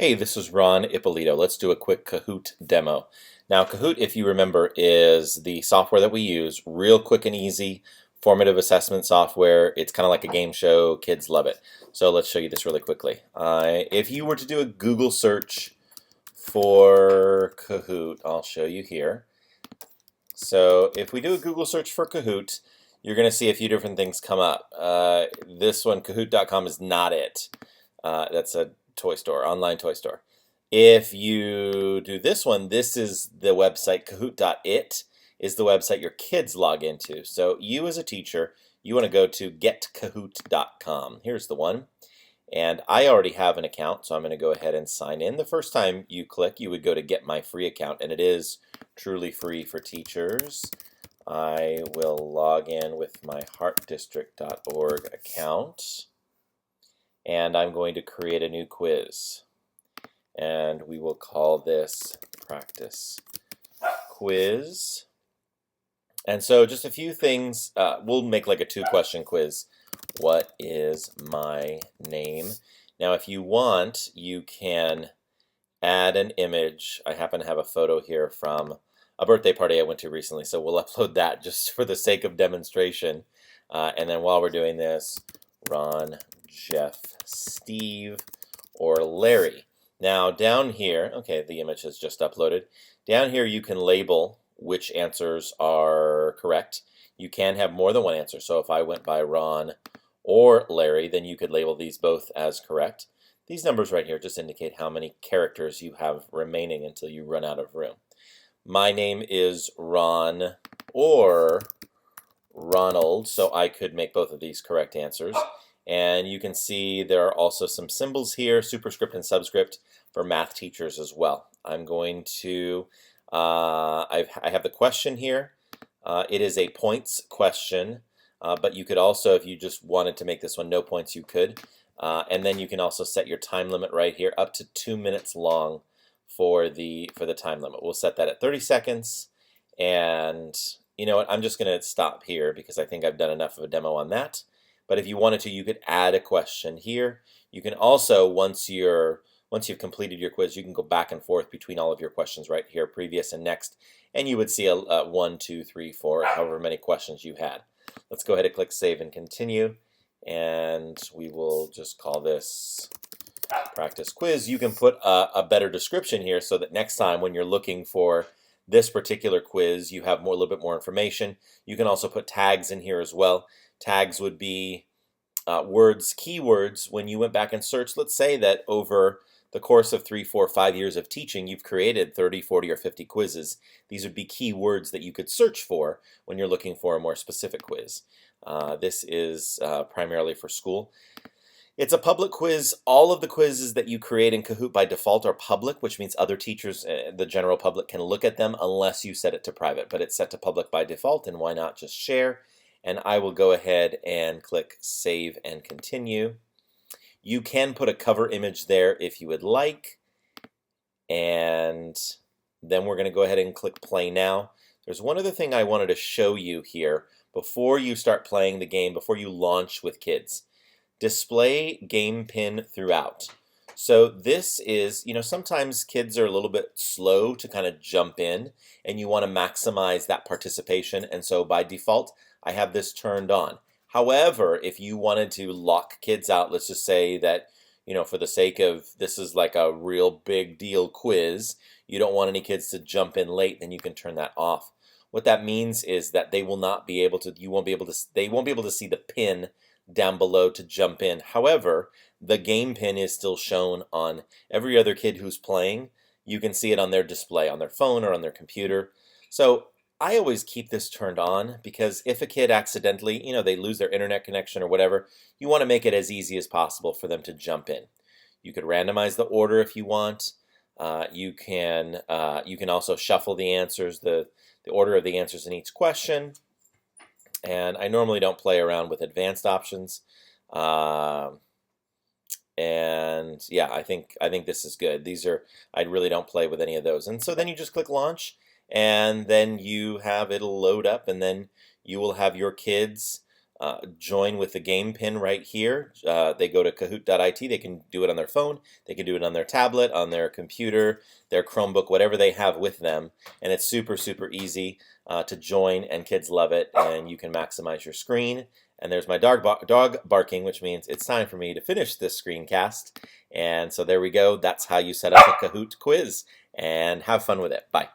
Hey, this is Ron Ippolito. Let's do a quick Kahoot demo. Now, Kahoot, if you remember, is the software that we use, real quick and easy, formative assessment software. It's kind of like a game show. Kids love it. So let's show you this really quickly. If you were to do a Google search for Kahoot, I'll show you here. So if we do a Google search for Kahoot, you're going to see a few different things come up. This one, Kahoot.com, is not it. That's a toy store, online toy store. If you do this one, this is the website. Kahoot.it is the website your kids log into. So you as a teacher, you want to go to getkahoot.com. Here's the one. And I already have an account, so I'm going to go ahead and sign in. The first time you click, you would go to get my free account, and it is truly free for teachers. I will log in with my heartdistrict.org account. And I'm going to create a new quiz. And we will call this practice quiz. And so just a few things, we'll make like a 2-question quiz. What is my name? Now if you want, you can add an image. I happen to have a photo here from a birthday party I went to recently, so we'll upload that just for the sake of demonstration. And then while we're doing this, Ron, Jeff, Steve, or Larry. Now down here, okay, the image has just uploaded. Down here you can label which answers are correct. You can have more than one answer. So if I went by Ron or Larry, then you could label these both as correct. These numbers right here just indicate how many characters you have remaining until you run out of room. My name is Ron or Ronald, so I could make both of these correct answers. And you can see there are also some symbols here, superscript and subscript, for math teachers as well. I'm going to, I have the question here. It is a points question, but you could also, if you just wanted to make this one no points, you could. And then you can also set your time limit right here, up to 2 minutes long for the time limit. We'll set that at 30 seconds. And you know what, I'm just going to stop here because I think I've done enough of a demo on that. But if you wanted to, you could add a question here. You can also, once you've completed your quiz, you can go back and forth between all of your questions right here, previous and next, and you would see a 1, 2, 3, 4, however many questions you had. Let's go ahead and click Save and Continue, and we will just call this Practice Quiz. You can put a better description here so that next time when you're looking for this particular quiz, you have a little bit more information. You can also put tags in here as well. Tags would be words, keywords. When you went back and searched, let's say that over the course of 3, 4, 5 years of teaching, you've created 30, 40, or 50 quizzes. These would be keywords that you could search for when you're looking for a more specific quiz. This is primarily for school. It's a public quiz. All of the quizzes that you create in Kahoot by default are public, which means other teachers, the general public, can look at them unless you set it to private. But it's set to public by default, and why not just share? And I will go ahead and click Save and Continue. You can put a cover image there if you would like. And then we're going to go ahead and click Play Now. There's one other thing I wanted to show you here before you start playing the game, before you launch with kids. Display game pin throughout. So this is, sometimes kids are a little bit slow to kind of jump in, and you want to maximize that participation. And so by default, I have this turned on. However, if you wanted to lock kids out, let's just say that, for the sake of this is like a real big deal quiz, you don't want any kids to jump in late, then you can turn that off. What that means is that they won't be able to see the pin down below to jump in. However, the game pin is still shown on every other kid who's playing. You can see it on their display, on their phone or on their computer. So I always keep this turned on because if a kid accidentally, they lose their internet connection or whatever, you want to make it as easy as possible for them to jump in. You could randomize the order if you want. You can also shuffle the answers, the order of the answers in each question. And I normally don't play around with advanced options. And yeah, I think this is good. I really don't play with any of those. And so then you just click Launch, and then it'll load up, and then you will have your kids join with the game pin right here. They go to kahoot.it. They can do it on their phone. They can do it on their tablet, on their computer, their Chromebook, whatever they have with them. And it's super, super easy to join, and kids love it. And you can maximize your screen. And there's my dog barking, which means it's time for me to finish this screencast. And so there we go. That's how you set up a Kahoot quiz. And have fun with it. Bye.